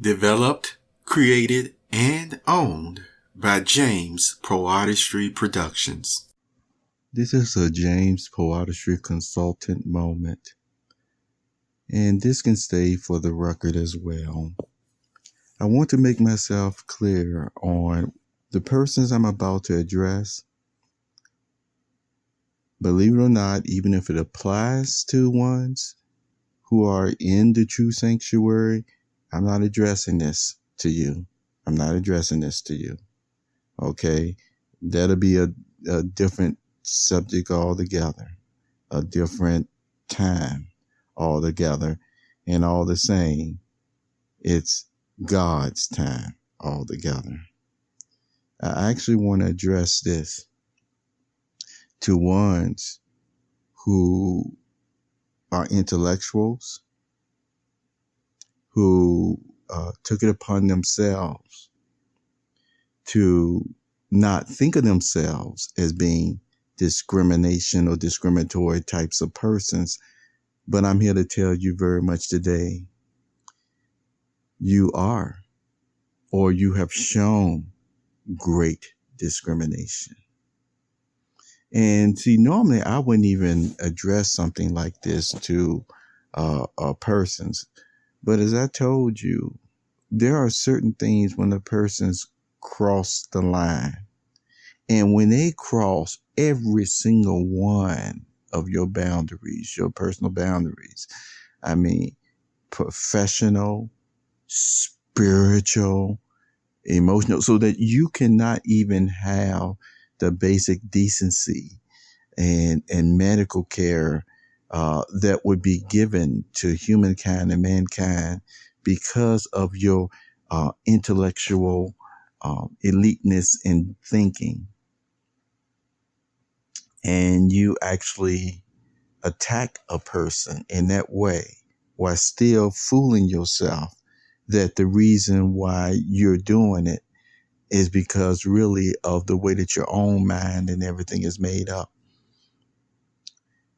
Developed, created, and owned by James PoeArtistry Productions. This is a James PoeArtistry consultant moment, and this can stay for the record as well. I want to make myself clear on the persons I'm about to address. Believe it or not, even if it applies to ones who are in the true sanctuary, I'm not addressing this to you. I'm not addressing this to you. Okay? That'll be a different subject altogether, a different time altogether, and all the same, it's God's time altogether. I actually want to address this to ones who are intellectuals, who took it upon themselves to not think of themselves as being discrimination or discriminatory types of persons. But I'm here to tell you very much today, you are, or you have shown great discrimination. And see, normally I wouldn't even address something like this to persons. But as I told you, there are certain things when the persons cross the line. And when they cross every single one of your boundaries, your personal boundaries, I mean, professional, spiritual, emotional, so that you cannot even have the basic decency and medical care that would be given to humankind and mankind because of your intellectual eliteness in thinking. And you actually attack a person in that way while still fooling yourself that the reason why you're doing it is because really of the way that your own mind and everything is made up.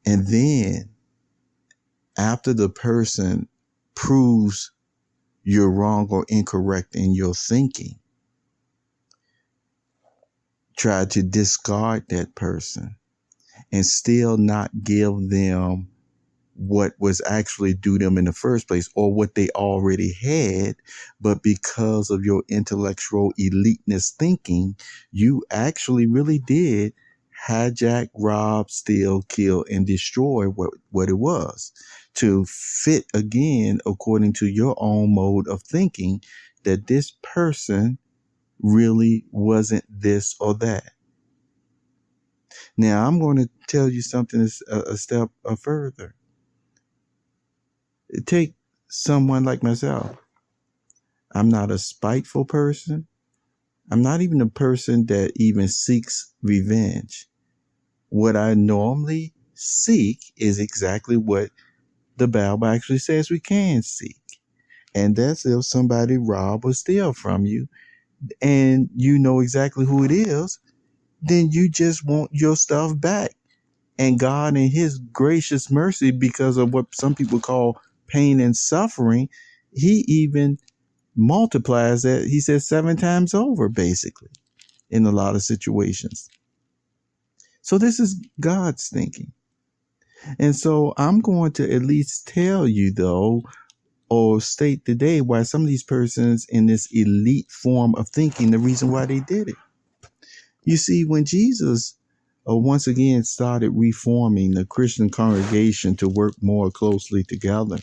And then after the person proves you're wrong or incorrect in your thinking, try to discard that person and still not give them what was actually due them in the first place or what they already had. But because of your intellectual eliteness thinking, you actually really did hijack, rob, steal, kill, and destroy what it was to fit again, according to your own mode of thinking, that this person really wasn't this or that. Now, I'm going to tell you something a step further. Take someone like myself. I'm not a spiteful person. I'm not even a person that even seeks revenge. What I normally seek is exactly what the Bible actually says we can seek. And that's if somebody rob or steal from you and you know exactly who it is, then you just want your stuff back. And God in his gracious mercy, because of what some people call pain and suffering, he even multiplies that. He says 7 times over, basically, in a lot of situations. So this is God's thinking. And so I'm going to at least tell you, though, or state today why some of these persons in this elite form of thinking, the reason why they did it. You see, when Jesus once again started reforming the Christian congregation to work more closely together,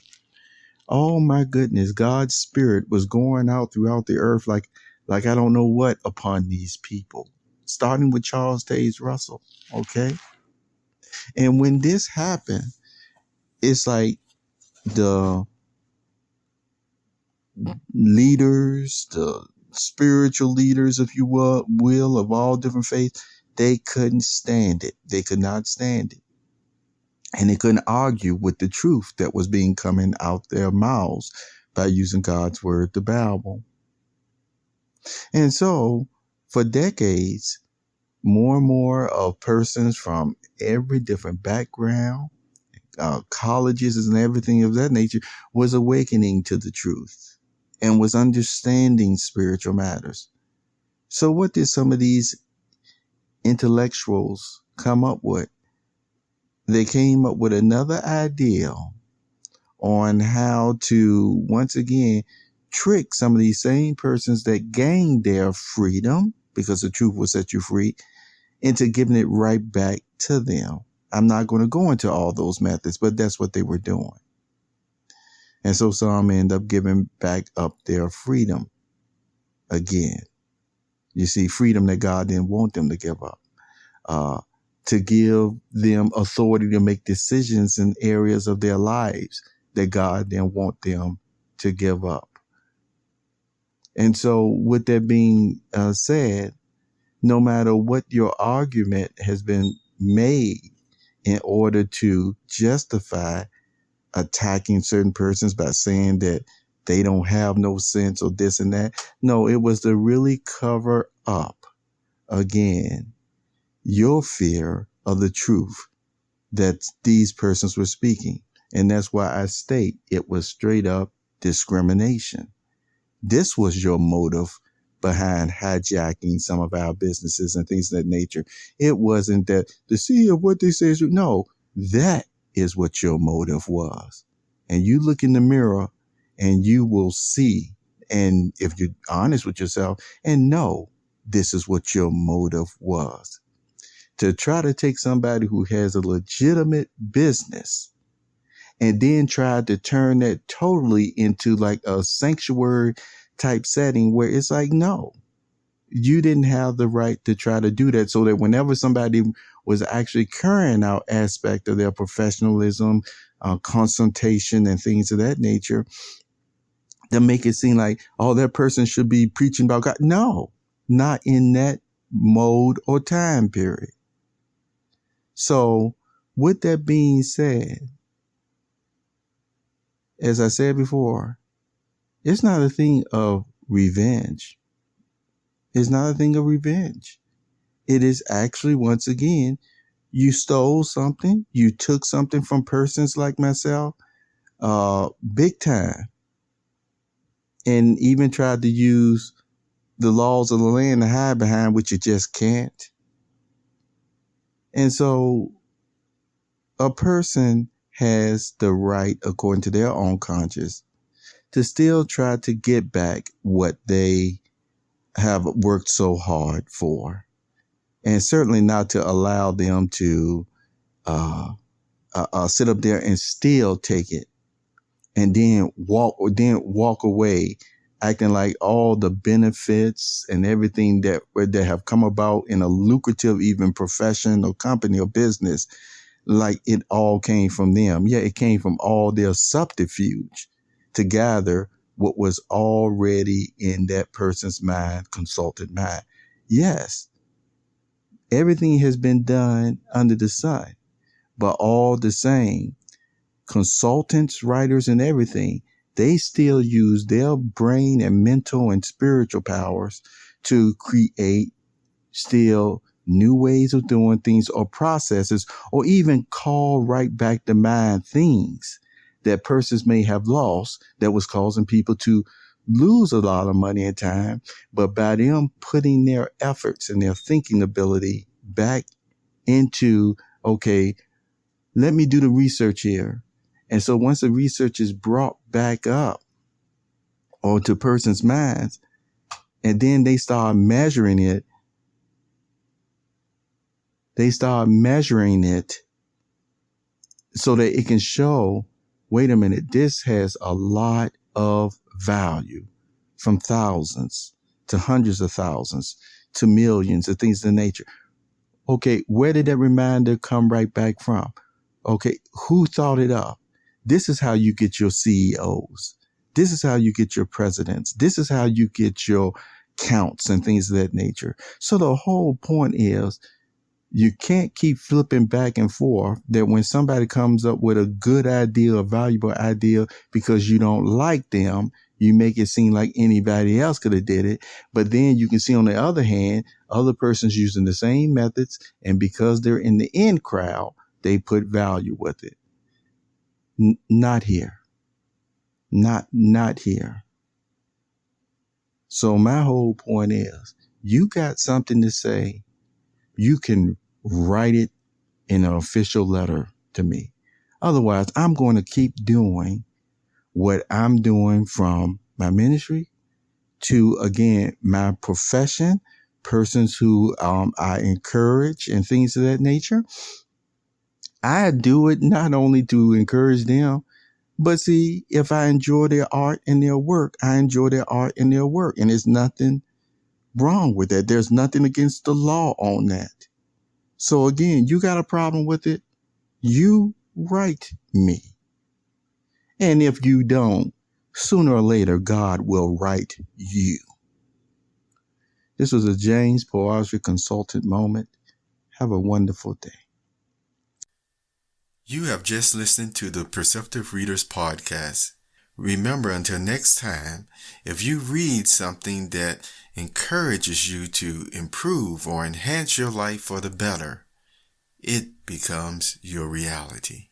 oh my goodness, God's spirit was going out throughout the earth like I don't know what upon these people, starting with Charles Taze Russell, okay? And when this happened, it's like the leaders, the spiritual leaders, if you will, of all different faiths, they couldn't stand it. They could not stand it. And they couldn't argue with the truth that was being coming out their mouths by using God's word, the Bible. And so for decades, more and more of persons from every different background, colleges and everything of that nature was awakening to the truth. and was understanding spiritual matters. So what did some of these intellectuals come up with? They came up with another ideal on how to, once again, trick some of these same persons that gained their freedom, because the truth will set you free, into giving it right back to them. I'm not going to go into all those methods, but that's what they were doing. And so some end up giving back up their freedom again. You see, freedom that God didn't want them to give up. To give them authority to make decisions in areas of their lives that God didn't want them to give up. And so with that being said, no matter what your argument has been made in order to justify attacking certain persons by saying that they don't have no sense or this and that. No, it was to really cover up, again, your fear of the truth that these persons were speaking. And that's why I state it was straight up discrimination. This was your motive behind hijacking some of our businesses and things of that nature. It wasn't that to see if what they say is, no, that is what your motive was. And you look in the mirror and you will see, and if you're honest with yourself, and know this is what your motive was. To try to take somebody who has a legitimate business and then try to turn that totally into like a sanctuary type setting where it's like, no, you didn't have the right to try to do that. So that whenever somebody was actually carrying out aspect of their professionalism, consultation and things of that nature, to make it seem like, oh, that person should be preaching about God. No, not in that mode or time period. So with that being said, as I said before, it's not a thing of revenge. It's not a thing of revenge. It is actually, once again, you stole something. You took something from persons like myself, big time, and even tried to use the laws of the land to hide behind, which you just can't. And so a person has the right, according to their own conscience, to still try to get back what they have worked so hard for. And certainly not to allow them to sit up there and still take it and then walk away acting like all the benefits and everything that have come about in a lucrative even profession or company or business, like it all came from them. Yeah, it came from all their subterfuge to gather what was already in that person's mind, consulted mind. Yes, everything has been done under the sun, but all the same, consultants, writers, and everything, they still use their brain and mental and spiritual powers to create still new ways of doing things or processes, or even call right back to mind things that persons may have lost that was causing people to lose a lot of money and time. But by them putting their efforts and their thinking ability back into, okay, let me do the research here. And so once the research is brought back up onto persons' minds, and then they start measuring it, so that it can show, wait a minute, this has a lot of value, from thousands to hundreds of thousands to millions of things of the nature. Okay, where did that reminder come right back from? Okay, who thought it up? This is how you get your CEOs. This is how you get your presidents. This is how you get your counts and things of that nature. So the whole point is, you can't keep flipping back and forth that when somebody comes up with a good idea, a valuable idea, because you don't like them, you make it seem like anybody else could have did it. But then you can see on the other hand, other persons using the same methods, and because they're in the in crowd, they put value with it. Not here. Not here. So my whole point is, you got something to say, you can write it in an official letter to me. Otherwise, I'm going to keep doing what I'm doing from my ministry to, again, my profession, persons who I encourage and things of that nature. I do it not only to encourage them, but see, if I enjoy their art and their work, I enjoy their art and their work. And there's nothing wrong with that. There's nothing against the law on that. So again, you got a problem with it, you write me. And if you don't, sooner or later, God will write you. This was a James PoeArtistry Consultant moment. Have a wonderful day. You have just listened to the Perceptive Readers Podcast. Remember, until next time, if you read something that encourages you to improve or enhance your life for the better, it becomes your reality.